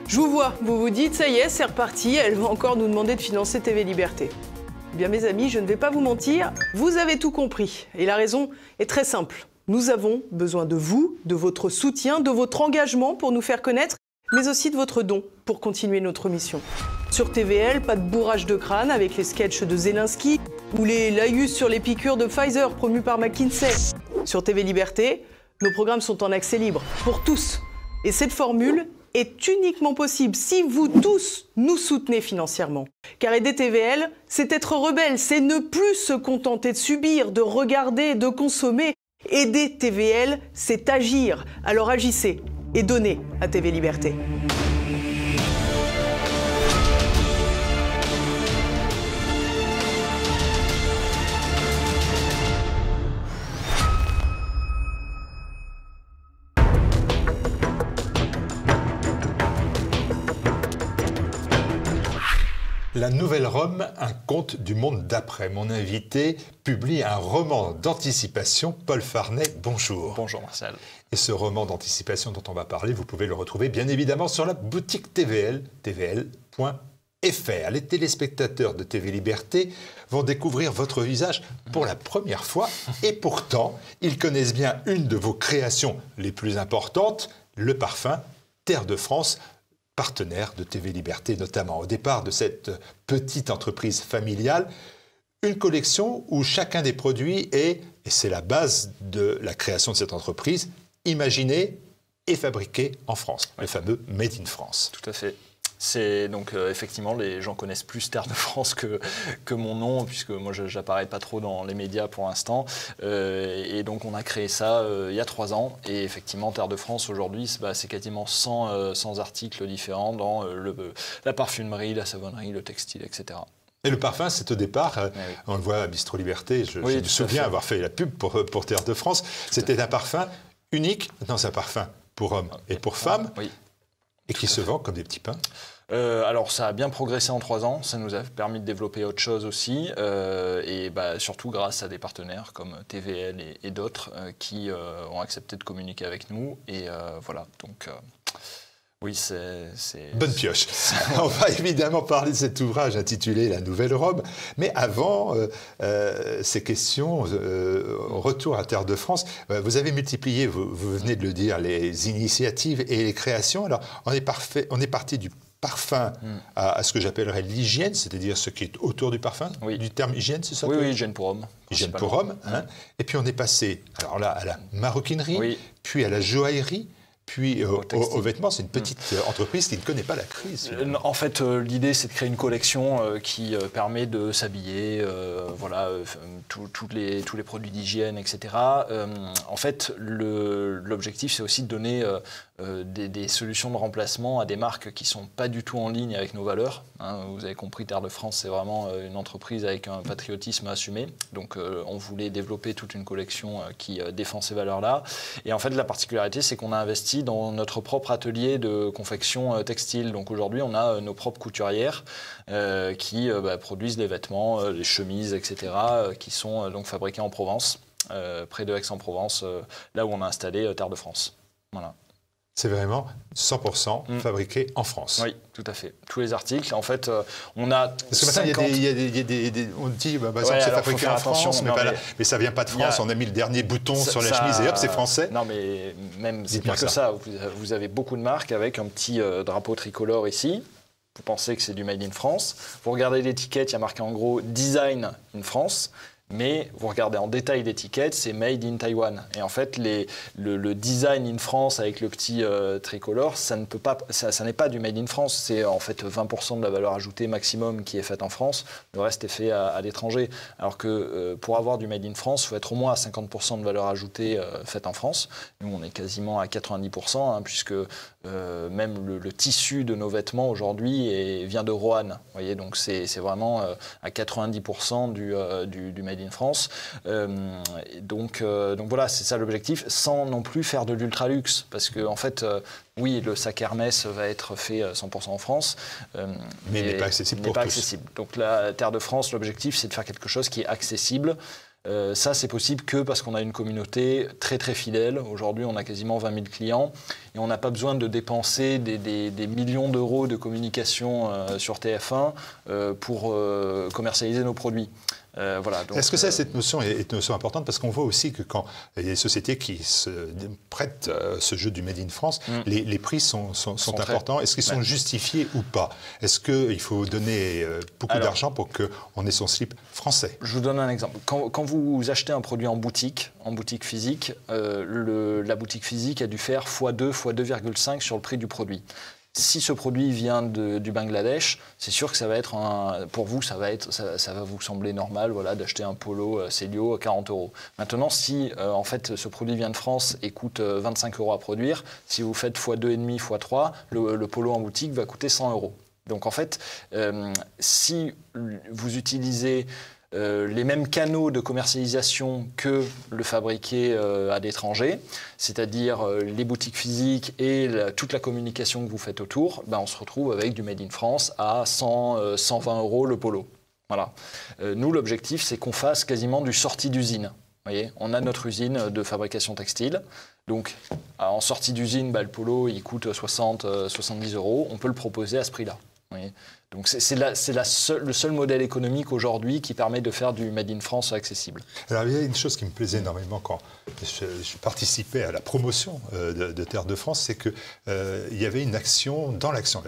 Je vous vois, vous vous dites, ça y est, c'est reparti, elle va encore nous demander de financer TV Liberté. Eh bien mes amis, je ne vais pas vous mentir, vous avez tout compris. Et la raison est très simple. Nous avons besoin de vous, de votre soutien, de votre engagement pour nous faire connaître, mais aussi de votre don pour continuer notre mission. Sur TVL, pas de bourrage de crâne avec les sketchs de Zelensky ou les laïus sur les piqûres de Pfizer promus par McKinsey. Sur TV Liberté, nos programmes sont en accès libre pour tous. Et cette formule est uniquement possible si vous tous nous soutenez financièrement. Car aider TVL, c'est être rebelle, c'est ne plus se contenter de subir, de regarder, de consommer. Aider TVL, c'est agir. Alors agissez et donnez à TV Liberté. La Nouvelle Rome, un conte du monde d'après. Mon invité publie un roman d'anticipation. Paul Farnet, bonjour. Bonjour Marcel. Et ce roman d'anticipation dont on va parler, vous pouvez le retrouver bien évidemment sur la boutique TVL, tvl.fr. Les téléspectateurs de TV Liberté vont découvrir votre visage pour la première fois. Et pourtant, ils connaissent bien une de vos créations les plus importantes, le parfum Terre de France, partenaire de TV Liberté notamment. Au départ de cette petite entreprise familiale, une collection où chacun des produits est, et c'est la base de la création de cette entreprise, imaginé et fabriqué en France. Le fameux Made in France. Tout à fait. C'est donc effectivement, les gens connaissent plus Terre de France que mon nom, puisque moi j'apparais pas trop dans les médias pour l'instant. Et donc on a créé ça il y a 3 ans. Et effectivement, Terre de France aujourd'hui, c'est quasiment 100 articles différents dans la parfumerie, la savonnerie, le textile, etc. Et le parfum, c'est au départ, oui. On le voit à Bistro Liberté, je Oui, me souviens avoir fait la pub pour Terre de France. C'était un parfum unique, maintenant c'est un parfum pour hommes et pour femmes. Oui. Et qui se vend comme des petits pains. Alors ça a bien progressé en 3 ans, ça nous a permis de développer autre chose aussi, et surtout grâce à des partenaires comme TVL et d'autres qui ont accepté de communiquer avec nous, et voilà, donc oui, c'est... Bonne pioche. On va évidemment parler de cet ouvrage intitulé La Nouvelle Rome, mais avant ces questions, retour à Terre de France, vous avez multiplié, vous venez de le dire, les initiatives et les créations. Alors, on est parti du parfum à ce que j'appellerais l'hygiène, c'est-à-dire ce qui est autour du parfum, oui. Du terme hygiène, c'est ça? Oui, oui, hygiène pour homme. Hygiène pour homme, hein. Et puis on est passé, alors là, à la maroquinerie, oui. puis à la joaillerie, puis aux vêtements. C'est une petite entreprise qui ne connaît pas la crise. En fait, l'idée, c'est de créer une collection qui permet de s'habiller, voilà, tous les produits d'hygiène, etc. En fait, l'objectif, c'est aussi de donner des solutions de remplacement à des marques qui ne sont pas du tout en ligne avec nos valeurs. Hein, vous avez compris, Terre de France, c'est vraiment une entreprise avec un patriotisme assumé. Donc, on voulait développer toute une collection qui défend ces valeurs-là. Et en fait, la particularité, c'est qu'on a investi dans notre propre atelier de confection textile. Donc aujourd'hui, on a nos propres couturières qui produisent les vêtements, les chemises, etc., qui sont donc fabriquées en Provence, près de Aix-en-Provence, là où on a installé Terre de France. Voilà. C'est vraiment 100% fabriqué en France. Oui, tout à fait. Tous les articles, en fait, on a. Parce que maintenant, il y a des on dit, par exemple, c'est fabriqué en France, mais ça ne vient pas de France. On a mis le dernier bouton sur la chemise et hop, c'est français. Non, mais même, c'est pire que ça. Vous avez beaucoup de marques avec un petit drapeau tricolore ici. Vous pensez que c'est du Made in France. Vous regardez l'étiquette, il y a marqué en gros Design in France. Mais vous regardez en détail l'étiquette, c'est Made in Taiwan. Et en fait, le design in France avec le petit tricolore, ça n'est pas du Made in France. C'est en fait 20% de la valeur ajoutée maximum qui est faite en France. Le reste est fait à l'étranger. Alors que pour avoir du Made in France, il faut être au moins à 50% de valeur ajoutée faite en France. Nous, on est quasiment à 90%, puisque même le tissu de nos vêtements aujourd'hui vient de Roanne. Vous voyez, donc c'est vraiment à 90% du Made in France. Donc voilà, c'est ça l'objectif, sans non plus faire de l'ultra-luxe. Parce que, en fait, oui, le sac Hermès va être fait 100% en France. Mais il n'est pas accessible pour tous. Donc la Terre de France, l'objectif, c'est de faire quelque chose qui est accessible, Ça, c'est possible que parce qu'on a une communauté très très fidèle. Aujourd'hui, on a quasiment 20 000 clients et on n'a pas besoin de dépenser des millions d'euros de communication sur TF1 pour commercialiser nos produits. Voilà, est-ce que cette notion est une notion importante? Parce qu'on voit aussi que quand il y a des sociétés qui se prêtent ce jeu du Made in France, les prix sont importants. Est-ce qu'ils sont justifiés ou pas? Est-ce qu'il faut donner beaucoup d'argent pour qu'on ait son slip français? Je vous donne un exemple. Quand vous achetez un produit en boutique physique, la boutique physique a dû faire x2, x2,5 sur le prix du produit. Si ce produit vient du Bangladesh, c'est sûr que ça va être pour vous, ça va vous sembler normal, voilà, d'acheter un polo Célio à 40 €. Maintenant, si en fait ce produit vient de France et coûte 25 € à produire, si vous faites x2,5, x3, le polo en boutique va coûter 100 €. Donc en fait, si vous utilisez les mêmes canaux de commercialisation que le fabriqué à l'étranger, c'est-à-dire les boutiques physiques et toute la communication que vous faites autour, on se retrouve avec du Made in France à 100, 120 € le polo. Voilà. Nous, l'objectif, c'est qu'on fasse quasiment du sortie d'usine. Vous voyez, on a notre usine de fabrication textile. Donc, en sortie d'usine, le polo, il coûte 60, 70 €. On peut le proposer à ce prix-là. Oui. Donc c'est le seul modèle économique aujourd'hui qui permet de faire du Made in France accessible. Alors il y a une chose qui me plaisait énormément quand je participais à la promotion de Terre de France, c'est qu'il y avait une action, dans l'action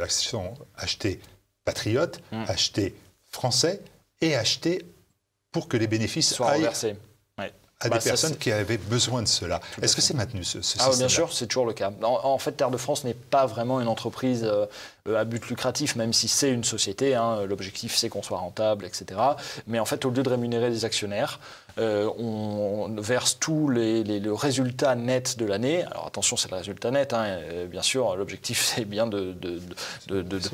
acheter patriote, acheter français et acheter pour que les bénéfices soient reversés. À des personnes qui avaient besoin de cela. Est-ce que c'est maintenu ce système? Bien sûr, c'est toujours le cas. En fait, Terre de France n'est pas vraiment une entreprise à but lucratif, même si c'est une société. L'objectif, c'est qu'on soit rentable, etc. Mais en fait, au lieu de rémunérer des actionnaires, on verse tous le résultat net de l'année. Alors attention, c'est le résultat net. Bien sûr, l'objectif, c'est bien de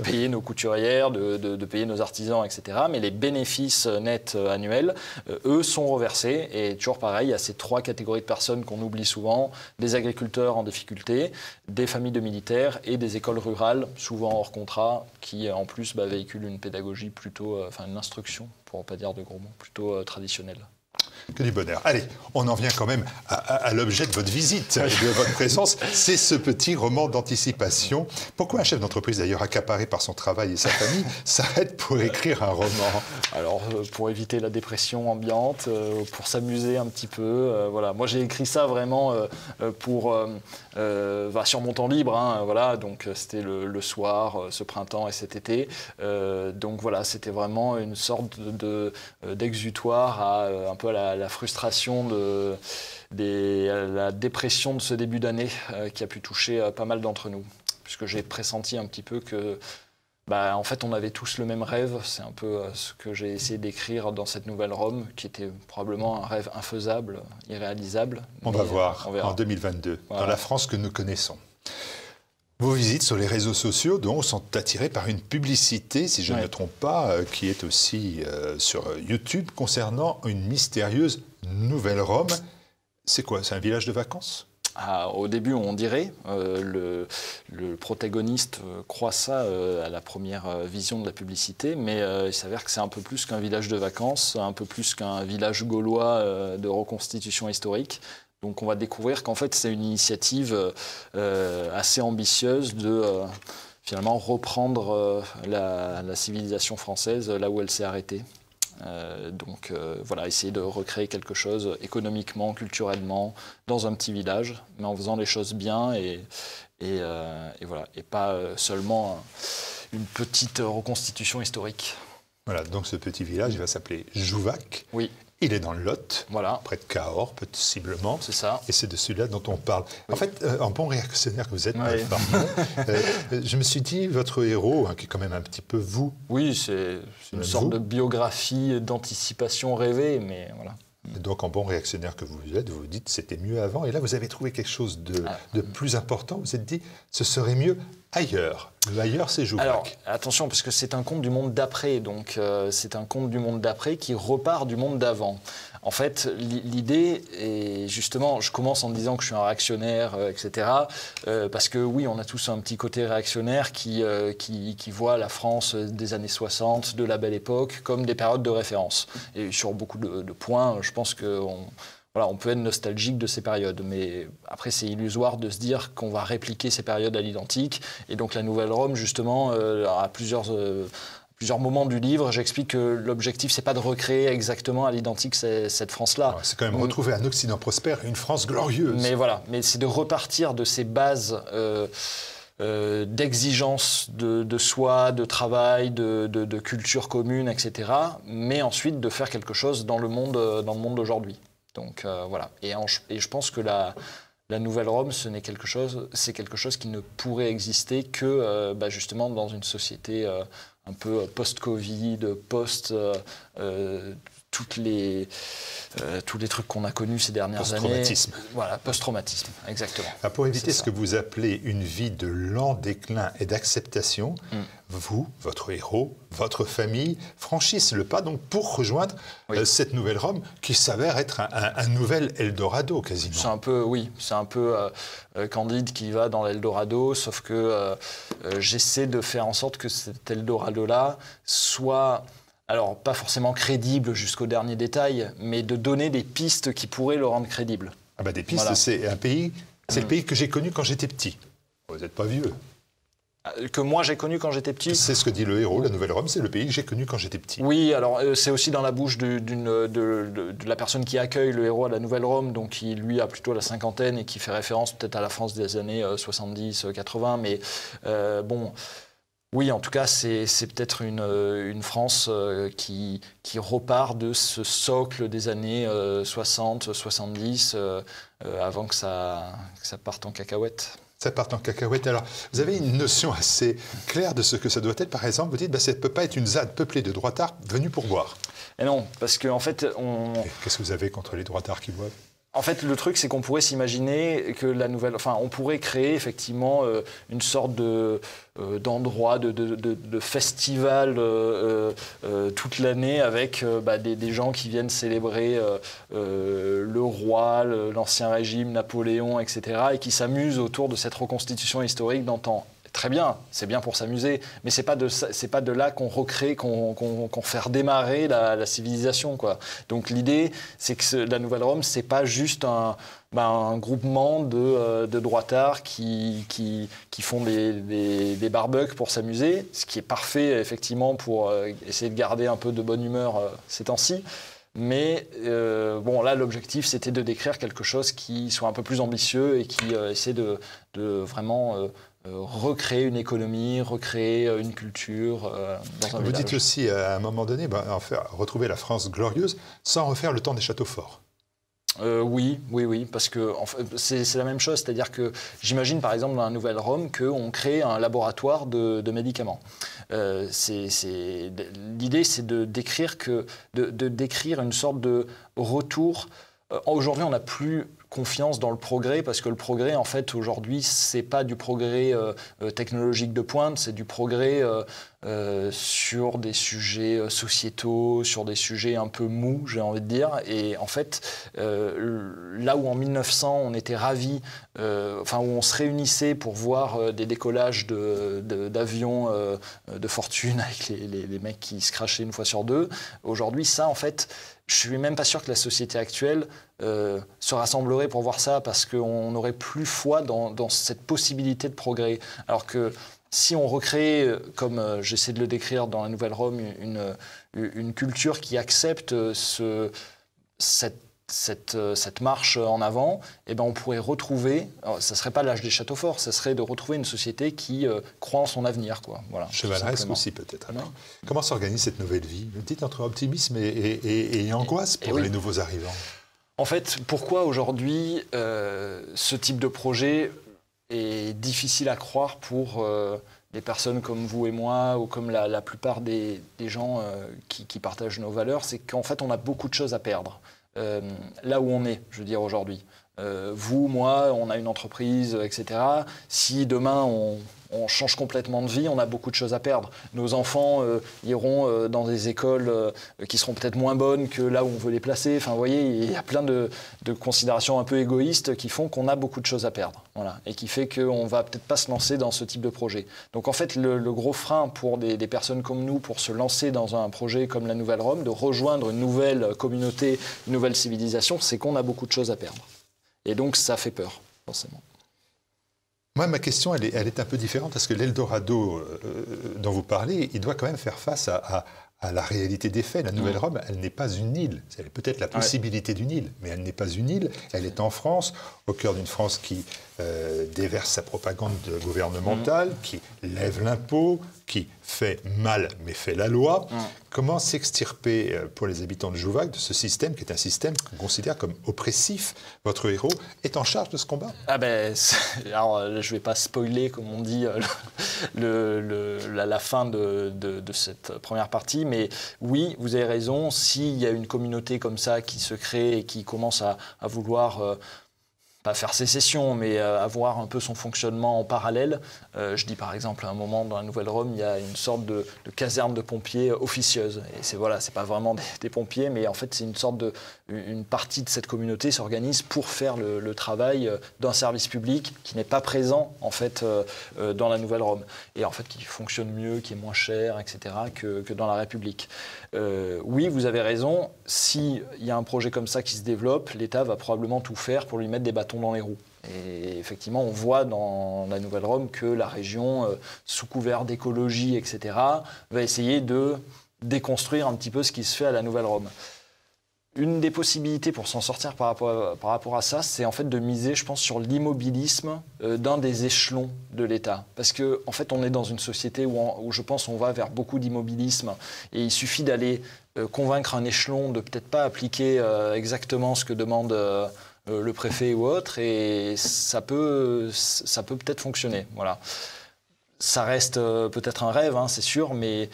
payer nos couturières, de payer nos artisans, etc. Mais les bénéfices nets annuels, eux, sont reversés. Et toujours pareil, il y a ces 3 catégories de personnes qu'on oublie souvent. Des agriculteurs en difficulté, des familles de militaires et des écoles rurales, souvent hors contrat, qui en plus véhiculent une pédagogie plutôt, une instruction, pour ne pas dire de gros mots, plutôt traditionnelle. Que du bonheur. Allez, on en vient quand même à l'objet de votre visite, de votre présence. C'est ce petit roman d'anticipation. Pourquoi un chef d'entreprise, d'ailleurs accaparé par son travail et sa famille, s'arrête pour écrire un roman? Alors, pour éviter la dépression ambiante, pour s'amuser un petit peu. Voilà. Moi, j'ai écrit ça vraiment sur mon temps libre. Voilà. Donc, c'était le soir, ce printemps et cet été. Donc, voilà, c'était vraiment une sorte d'exutoire un peu à la frustration, la dépression de ce début d'année qui a pu toucher pas mal d'entre nous. Puisque j'ai pressenti un petit peu que, en fait, on avait tous le même rêve. C'est un peu ce que j'ai essayé d'écrire dans cette nouvelle Rome, qui était probablement un rêve infaisable, irréalisable. On va voir en 2022, voilà, dans la France que nous connaissons. Vos visites sur les réseaux sociaux donc, sont attirées par une publicité, si je ne me trompe pas, qui est aussi sur YouTube, concernant une mystérieuse nouvelle Rome. C'est quoi? C'est un village de vacances? Au début, on dirait. Le protagoniste croit ça à la première vision de la publicité, mais il s'avère que c'est un peu plus qu'un village de vacances, un peu plus qu'un village gaulois de reconstitution historique. Donc on va découvrir qu'en fait c'est une initiative assez ambitieuse de finalement reprendre la civilisation française là où elle s'est arrêtée. Voilà, essayer de recréer quelque chose économiquement, culturellement, dans un petit village, mais en faisant les choses bien et voilà, et pas seulement une petite reconstitution historique. Voilà, donc ce petit village, il va s'appeler Jouvac. Oui. Il est dans le Lot, voilà, près de Cahors, possiblement. C'est ça. Et c'est de celui-là dont on parle. Oui. En fait, en bon réactionnaire que vous êtes, je me suis dit, votre héros, qui est quand même un petit peu vous. Oui, c'est une sorte de biographie d'anticipation rêvée, mais voilà. Donc, en bon réactionnaire que vous êtes, vous vous dites c'était mieux avant. Et là, vous avez trouvé quelque chose de plus important. Vous vous êtes dit ce serait mieux ailleurs. Le ailleurs, c'est Joubrac. Alors, attention, parce que c'est un conte du monde d'après. Donc, c'est un conte du monde d'après qui repart du monde d'avant. En fait, l'idée est justement, je commence en disant que je suis un réactionnaire, etc. Parce que oui, on a tous un petit côté réactionnaire qui voit la France des années 60, de la Belle Époque, comme des périodes de référence. Et sur beaucoup de points, je pense qu'on peut être nostalgique de ces périodes. Mais après, c'est illusoire de se dire qu'on va répliquer ces périodes à l'identique. Et donc la Nouvelle Rome, justement, à plusieurs moments du livre, j'explique que l'objectif, c'est pas de recréer exactement à l'identique cette France-là. C'est quand même retrouver un Occident prospère, une France glorieuse. Mais c'est de repartir de ces bases d'exigence de soi, de travail, de culture commune, etc. Mais ensuite de faire quelque chose dans le monde d'aujourd'hui. Donc voilà. Et je pense que la Nouvelle Rome, c'est quelque chose qui ne pourrait exister que justement dans une société un peu post-Covid, tous les trucs qu'on a connus ces dernières années. Post-traumatisme. Voilà, post-traumatisme, exactement. Pour éviter ce que vous appelez une vie de lent déclin et d'acceptation, vous, votre héros, votre famille franchissent le pas donc pour rejoindre cette Nouvelle Rome qui s'avère être un nouvel Eldorado quasiment. C'est un peu Candide qui va dans l'Eldorado, sauf que j'essaie de faire en sorte que cet Eldorado-là soit... Alors, pas forcément crédible jusqu'au dernier détail, mais de donner des pistes qui pourraient le rendre crédible. Des pistes, voilà. C'est le pays que j'ai connu quand j'étais petit. Vous n'êtes pas vieux. Que moi j'ai connu quand j'étais petit. C'est ce que dit le héros, la Nouvelle Rome, c'est le pays que j'ai connu quand j'étais petit. Oui, alors c'est aussi dans la bouche de la personne qui accueille le héros à la Nouvelle Rome, donc qui lui a plutôt la cinquantaine et qui fait référence peut-être à la France des années 70-80, mais bon... Oui, en tout cas, c'est peut-être une France qui repart de ce socle des années 60-70 avant que ça parte en cacahuète. Ça parte en cacahuète. Alors, vous avez une notion assez claire de ce que ça doit être. Par exemple, vous dites, ça ne peut pas être une ZAD peuplée de droitards venus pour boire. Et non, parce qu'en fait, Qu'est-ce que vous avez contre les droitards qui boivent ? En fait, le truc, c'est qu'on pourrait s'imaginer que on pourrait créer effectivement une sorte d'endroit, de festival toute l'année avec des gens qui viennent célébrer le roi, l'ancien régime, Napoléon, etc. et qui s'amusent autour de cette reconstitution historique d'antan. Très bien, c'est bien pour s'amuser, mais c'est pas de là qu'on recrée, qu'on fait redémarrer la civilisation, quoi. Donc l'idée, c'est que la Nouvelle Rome, c'est pas juste un groupement de droitards qui font des barbecues pour s'amuser, ce qui est parfait effectivement pour essayer de garder un peu de bonne humeur ces temps-ci. Mais là, l'objectif, c'était de décrire quelque chose qui soit un peu plus ambitieux et qui essaie de vraiment recréer une économie, recréer une culture dans un village. Vous dites aussi, à un moment donné, retrouver la France glorieuse sans refaire le temps des châteaux forts. Oui, parce que c'est la même chose, c'est-à-dire que j'imagine par exemple dans la Nouvelle Rome qu'on crée un laboratoire de médicaments. L'idée, c'est de décrire une sorte de retour. Aujourd'hui, on n'a plus confiance dans le progrès parce que le progrès, en fait, aujourd'hui, c'est pas du progrès technologique de pointe, c'est du progrès sur des sujets sociétaux, sur des sujets un peu mous, j'ai envie de dire. Et en fait, là où en 1900, on était ravis, où on se réunissait pour voir des décollages d'avions de fortune avec les mecs qui se crachaient une fois sur deux, aujourd'hui, ça, en fait, je suis même pas sûr que la société actuelle se rassemblerait pour voir ça parce qu'on n'aurait plus foi dans cette possibilité de progrès. Alors que si on recrée, comme j'essaie de le décrire dans la Nouvelle Rome, une culture qui accepte cette marche en avant, on pourrait retrouver, ça ne serait pas l'âge des châteaux forts, ça serait de retrouver une société qui croit en son avenir, quoi. Voilà, chevaleresque aussi peut-être. Oui. Comment s'organise cette nouvelle vie? Vous dites entre optimisme et angoisse pour les nouveaux arrivants. En fait, pourquoi aujourd'hui ce type de projet est difficile à croire pour des personnes comme vous et moi ou comme la plupart des gens qui partagent nos valeurs, c'est qu'en fait on a beaucoup de choses à perdre. Là où on est, je veux dire aujourd'hui. Vous, moi, on a une entreprise, etc. Si demain on change complètement de vie, on a beaucoup de choses à perdre. Nos enfants iront dans des écoles qui seront peut-être moins bonnes que là où on veut les placer. Enfin, vous voyez, il y a plein de considérations un peu égoïstes qui font qu'on a beaucoup de choses à perdre. Voilà. Et qui fait qu'on ne va peut-être pas se lancer dans ce type de projet. Donc en fait, le gros frein pour des personnes comme nous, pour se lancer dans un projet comme la Nouvelle Rome, de rejoindre une nouvelle communauté, une nouvelle civilisation, c'est qu'on a beaucoup de choses à perdre. Et donc ça fait peur, forcément. Moi, ma question, elle est un peu différente parce que l'Eldorado dont vous parlez, il doit quand même faire face à la réalité des faits. La Nouvelle Rome, elle n'est pas une île. C'est peut-être la possibilité d'une île, mais elle n'est pas une île. Elle est en France, au cœur d'une France qui déverse sa propagande gouvernementale, qui lève l'impôt, qui fait mal, mais fait la loi. Comment s'extirper pour les habitants de Jouvac de ce système qui est un système qu'on considère comme oppressif? Votre héros est en charge de ce combat? Alors, je ne vais pas spoiler, comme on dit, la fin de cette première partie, mais oui, vous avez raison, s'il y a une communauté comme ça qui se crée et qui commence à vouloir... pas faire sécession, mais avoir un peu son fonctionnement en parallèle. Je dis par exemple, à un moment, dans la Nouvelle Rome, il y a une sorte de caserne de pompiers officieuse. Et c'est pas vraiment des pompiers, mais en fait, c'est une partie de cette communauté s'organise pour faire le travail d'un service public qui n'est pas présent, en fait, dans la Nouvelle Rome. Et en fait, qui fonctionne mieux, qui est moins cher, etc., que dans la République. Oui, vous avez raison. S'il y a un projet comme ça qui se développe, l'État va probablement tout faire pour lui mettre des bâtons dans les roues. Et effectivement, on voit dans la Nouvelle Rome que la région, sous couvert d'écologie, etc., va essayer de déconstruire un petit peu ce qui se fait à la Nouvelle Rome. Une des possibilités pour s'en sortir par rapport à ça, c'est en fait de miser, je pense, sur l'immobilisme d'un des échelons de l'État. Parce qu'en en fait, on est dans une société où je pense on va vers beaucoup d'immobilisme. Et il suffit d'aller convaincre un échelon de peut-être pas appliquer exactement ce que demande le préfet ou autre, et ça peut peut-être fonctionner. Voilà. Ça reste peut-être un rêve, hein, c'est sûr, mais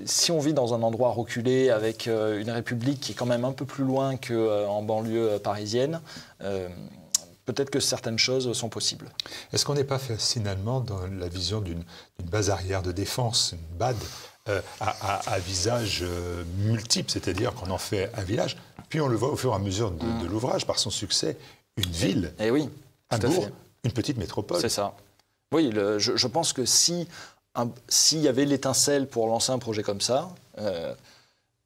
si on vit dans un endroit reculé avec une République qui est quand même un peu plus loin qu'en banlieue parisienne, peut-être que certaines choses sont possibles. Est-ce qu'on n'est pas finalement dans la vision d'une base arrière de défense, une BAD, à visage multiple, c'est-à-dire qu'on en fait un village, puis on le voit au fur et à mesure de l'ouvrage, par son succès, une ville, oui, un bourg, une petite métropole. C'est ça. Oui, je pense que s'il y avait l'étincelle pour lancer un projet comme ça,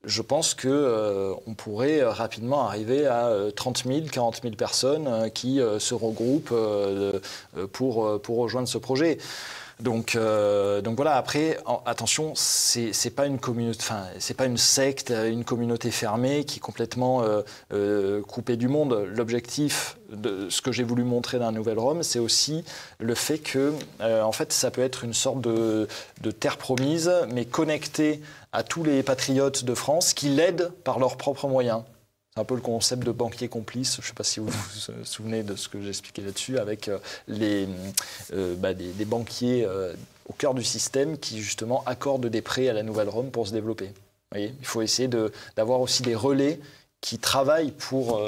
je pense qu'on pourrait rapidement arriver à 30 000, 40 000 personnes qui se regroupent pour rejoindre ce projet. Donc voilà, après, attention, c'est pas une communauté, enfin, c'est pas une secte, une communauté fermée qui est complètement coupée du monde. L'objectif de ce que j'ai voulu montrer dans la Nouvelle Rome, c'est aussi le fait que, en fait, ça peut être une sorte de terre promise, mais connectée à tous les patriotes de France qui l'aident par leurs propres moyens. C'est un peu le concept de banquier complice. Je ne sais pas si vous vous souvenez de ce que j'ai expliqué là-dessus, avec des banquiers au cœur du système qui, justement, accordent des prêts à la Nouvelle Rome pour se développer. Vous voyez, il faut essayer d'avoir aussi des relais qui travaillent pour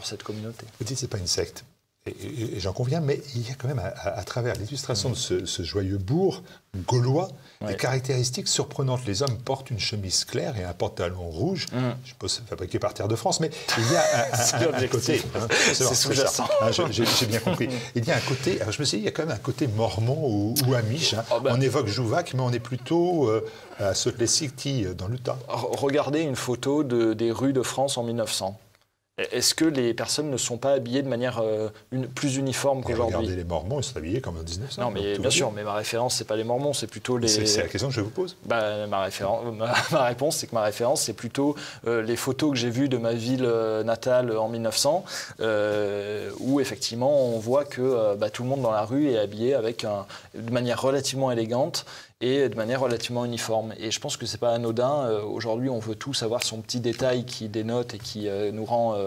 cette communauté. Vous dites que ce n'est pas une secte, et j'en conviens, mais il y a quand même, à travers l'illustration de ce joyeux bourg gaulois, des caractéristiques surprenantes. Les hommes portent une chemise claire et un pantalon rouge, je suppose fabriqué par Terre de France, mais il y a un côté... c'est sous-jacent. J'ai bien compris. Il y a un côté... Alors je me suis dit, il y a quand même un côté mormon ou amish. On évoque Jouvac, mais on est plutôt à Salt Lake City, dans l'Utah. Regardez une photo des rues de France en 1900. Est-ce que les personnes ne sont pas habillées de manière plus uniforme qu'aujourd'hui? Regardez les Mormons, ils sont habillés comme en 1900. Non, mais bien sûr, mais ma référence, c'est pas les Mormons, c'est plutôt les... C'est la question que je vous pose. Ma réponse, c'est que ma référence, c'est plutôt les photos que j'ai vues de ma ville natale en 1900, où effectivement, on voit que tout le monde dans la rue est habillé de manière relativement élégante et de manière relativement uniforme. Et je pense que c'est pas anodin. Aujourd'hui, on veut tous avoir son petit détail qui dénote et qui nous rend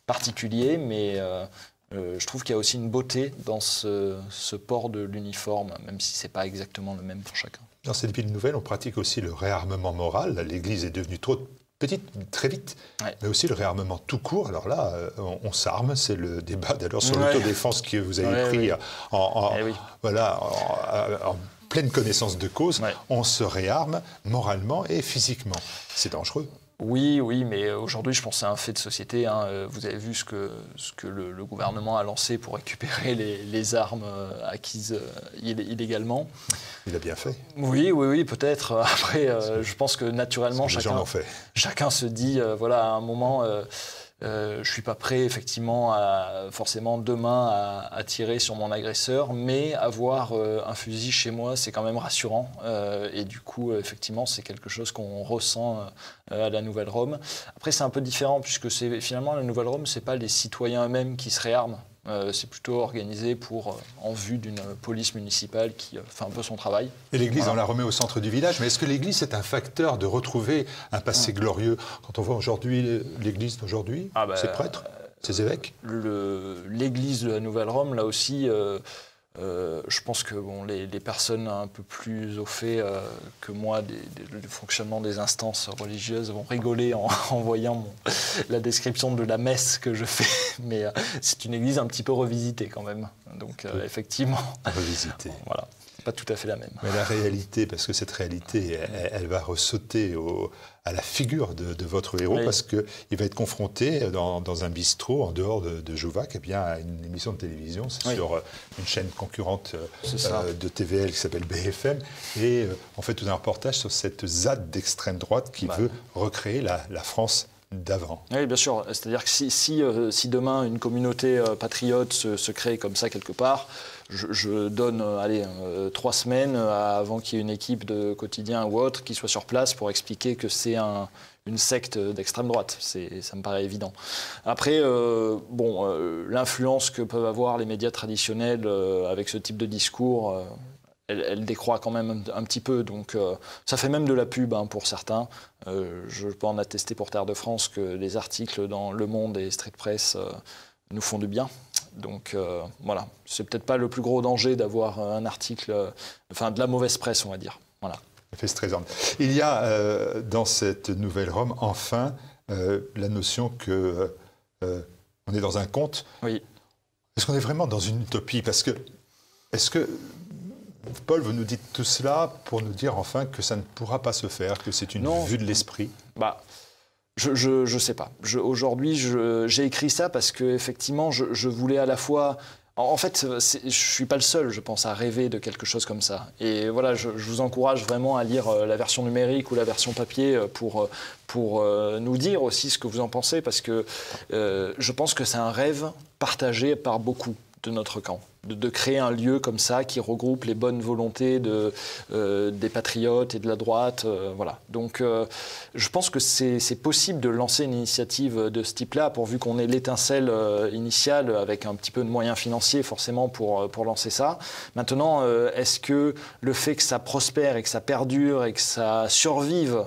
particuliers, mais je trouve qu'il y a aussi une beauté dans ce port de l'uniforme, même si c'est pas exactement le même pour chacun. Dans cette ville nouvelle, on pratique aussi le réarmement moral. L'Église est devenue trop très vite, Ouais. mais aussi le réarmement tout court. Alors là, on s'arme, c'est le débat d'ailleurs sur l'autodéfense que vous avez pris en pleine connaissance de cause. Ouais. On se réarme moralement et physiquement. C'est dangereux. Oui, mais aujourd'hui, je pense que c'est un fait de société. Hein. Vous avez vu ce que le gouvernement a lancé pour récupérer les armes acquises illégalement. Il a bien fait. Oui, peut-être. Après, je pense que naturellement, chacun se dit, voilà, à un moment... je ne suis pas prêt, effectivement, forcément demain à tirer sur mon agresseur, mais avoir un fusil chez moi, c'est quand même rassurant. Et du coup, effectivement, c'est quelque chose qu'on ressent à la Nouvelle-Rome. Après, c'est un peu différent, puisque finalement, la Nouvelle-Rome, ce n'est pas les citoyens eux-mêmes qui se réarment. C'est plutôt organisé en vue d'une police municipale qui fait un peu son travail. Et l'église, on la remet au centre du village, mais est-ce que l'église est un facteur de retrouver un passé glorieux? Quand on voit aujourd'hui l'église d'aujourd'hui, ses prêtres, ses évêques? L'église de la Nouvelle-Rome, là aussi, je pense que les personnes un peu plus au fait que moi du fonctionnement des instances religieuses vont rigoler en voyant la description de la messe que je fais. Mais c'est une église un petit peu revisitée quand même. Donc effectivement, revisitée. Voilà, pas tout à fait la même. Mais la réalité, parce que cette réalité, elle va ressauter à la figure de votre héros, parce qu'il va être confronté dans un bistrot en dehors de Jouvac à une émission de télévision. C'est sur une chaîne concurrente de TVL qui s'appelle BFM. Et on fait tout un reportage sur cette ZAD d'extrême droite qui veut recréer la France d'avant. Oui, bien sûr. C'est-à-dire que si demain une communauté patriote se crée comme ça quelque part, je donne 3 semaines avant qu'il y ait une équipe de quotidien ou autre qui soit sur place pour expliquer que c'est une secte d'extrême droite. Ça me paraît évident. Après, l'influence que peuvent avoir les médias traditionnels avec ce type de discours... Elle décroît quand même un petit peu, donc ça fait même de la pub pour certains. Je peux en attester pour Terre de France que les articles dans Le Monde et Street Press nous font du bien. Donc voilà, c'est peut-être pas le plus gros danger d'avoir un article, de la mauvaise presse, on va dire. Voilà. Il y a dans cette nouvelle Rome, enfin, la notion que on est dans un conte. Oui. Est-ce qu'on est vraiment dans une utopie? Est-ce que Paul, vous nous dites tout cela pour nous dire enfin que ça ne pourra pas se faire, que c'est une vue de l'esprit? Je sais pas. Aujourd'hui, j'ai écrit ça parce que effectivement, je voulais à la fois... En fait, je suis pas le seul, je pense, à rêver de quelque chose comme ça. Et voilà, je vous encourage vraiment à lire la version numérique ou la version papier pour nous dire aussi ce que vous en pensez, parce que je pense que c'est un rêve partagé par beaucoup de notre camp. De créer un lieu comme ça qui regroupe les bonnes volontés des patriotes et de la droite. Voilà. Donc je pense que c'est possible de lancer une initiative de ce type-là, pourvu qu'on ait l'étincelle initiale avec un petit peu de moyens financiers forcément pour lancer ça. Maintenant, est-ce que le fait que ça prospère et que ça perdure et que ça survive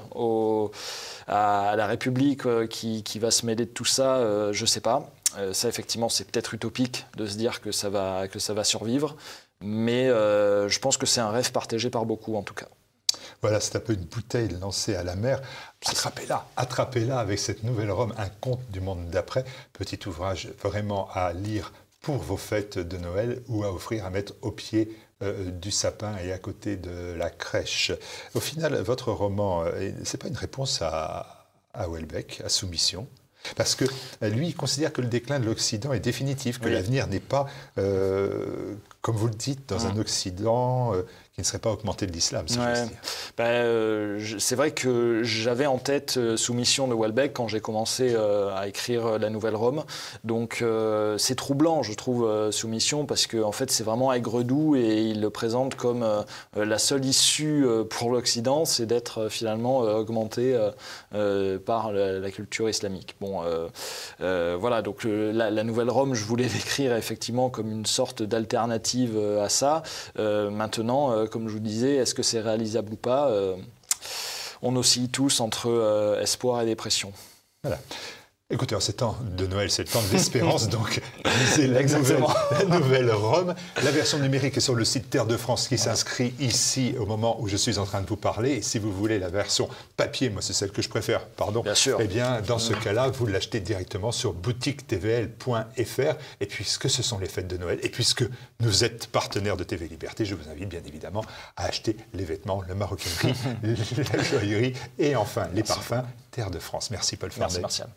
à la République qui va se mêler de tout ça, je ne sais pas. Ça, effectivement, c'est peut-être utopique de se dire que ça va survivre, mais je pense que c'est un rêve partagé par beaucoup, en tout cas. Voilà, c'est un peu une bouteille lancée à la mer. Attrapez-la avec cette nouvelle Rome, un conte du monde d'après. Petit ouvrage vraiment à lire pour vos fêtes de Noël ou à offrir à mettre au pied du sapin et à côté de la crèche. Au final, votre roman, c'est pas une réponse à Houellebecq, à Soumission? Parce que lui, il considère que le déclin de l'Occident est définitif, que l'avenir n'est pas, comme vous le dites, dans un Occident qui ne serait pas augmenté de l'islam, si j'ose dire. C'est vrai que j'avais en tête Soumission de Houellebecq quand j'ai commencé à écrire La Nouvelle Rome. Donc c'est troublant, je trouve, Soumission, parce qu'en fait, c'est vraiment aigre-doux et il le présente comme la seule issue pour l'Occident, c'est d'être finalement augmenté par la culture islamique. Bon, voilà, donc la Nouvelle Rome, je voulais l'écrire effectivement comme une sorte d'alternative à ça. Maintenant, comme je vous disais, est-ce que c'est réalisable ou pas? On oscille tous entre espoir et dépression. Voilà. Écoutez, en ces temps de Noël, c'est le temps de l'espérance, donc lisez la nouvelle Rome. La version numérique est sur le site Terre de France qui s'inscrit ici au moment où je suis en train de vous parler. Et si vous voulez la version papier, moi c'est celle que je préfère, pardon. Bien sûr. Eh bien, dans ce cas-là, vous l'achetez directement sur boutiquetvl.fr. Et puisque ce sont les fêtes de Noël, et puisque nous êtes partenaires de TV Liberté, je vous invite bien évidemment à acheter les vêtements, la maroquinerie, la joaillerie et enfin les parfums Terre de France. Merci Paul Fardet. Merci Martial.